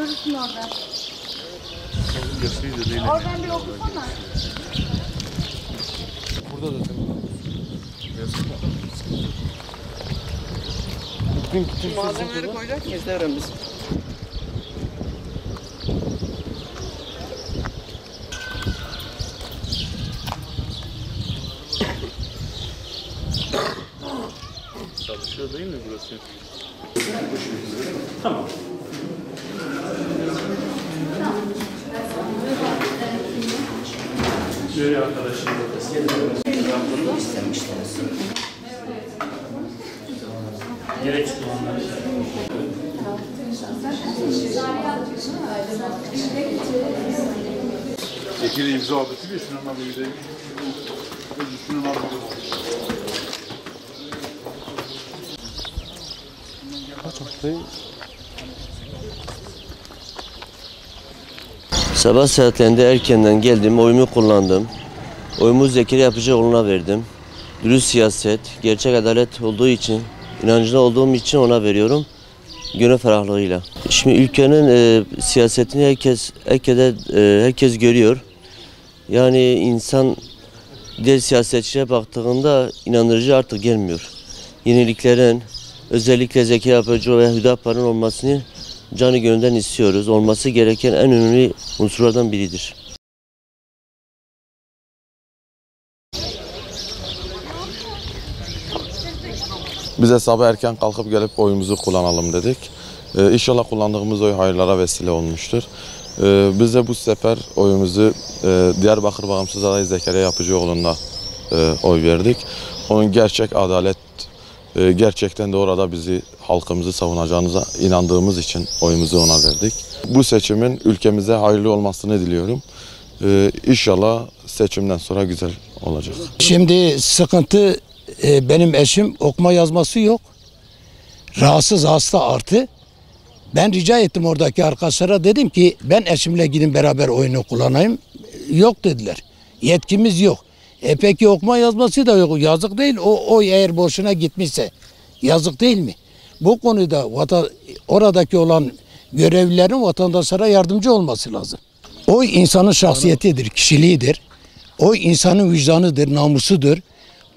Görürsün orada. Yazıyı da değil. Oradan bir okusana. Burada da tamam. Malzemeleri koyacak mıyız Devrem biz? Çalışıyor değil mi burası? Tamam. Böyle arkadaşlar. Gerekli olanları. Ekili imza aldı ki şunun adı bir de. Şunun adı Sabah saatlerinde erkenden geldim, oyumu kullandım. Oyumu Zekeriya Yapıcıoğlu'na verdim. Dürüst siyaset, gerçek adalet olduğu için, inanclı olduğum için ona veriyorum. Gönül ferahlığıyla. Şimdi ülkenin siyasetini herkes görüyor. Yani insan diğer siyasetçilere baktığında inandırıcı artık gelmiyor. Yeniliklerin, özellikle Zekeriya Yapıcıoğlu ve Hüdapar'ın olmasını canı gönülden istiyoruz. Olması gereken en önemli unsurlardan biridir. Bize sabah erken kalkıp gelip oyumuzu kullanalım dedik. İnşallah kullandığımız oy hayırlara vesile olmuştur. Biz de bu sefer oyumuzu Diyarbakır Bağımsız Adayı Zekeriya Yapıcıoğlu'na oy verdik. Onun gerçek adalet, gerçekten de orada bizi, halkımızı savunacağınıza inandığımız için oyumuzu ona verdik. Bu seçimin ülkemize hayırlı olmasını diliyorum. İnşallah seçimden sonra güzel olacak. Şimdi sıkıntı benim eşim okuma yazması yok. Rahatsız hasta artı. Ben rica ettim oradaki arkadaşlara, dedim ki ben eşimle gidin beraber oyunu kullanayım. Yok dediler. Yetkimiz yok. Peki okuma yazması da yok. Yazık değil. O eğer boşuna gitmişse yazık değil mi? Bu konuda oradaki olan görevlilerin vatandaşlara yardımcı olması lazım. O insanın şahsiyetidir, kişiliğidir. O insanın vicdanıdır, namusudur.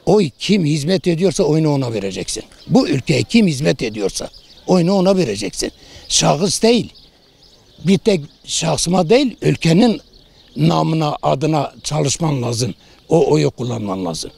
Oy kim hizmet ediyorsa oyunu ona vereceksin. Bu ülkeye kim hizmet ediyorsa oyunu ona vereceksin. Şahıs değil. Bir tek şahsıma değil, ülkenin namına, adına çalışman lazım. O oyu kullanman lazım.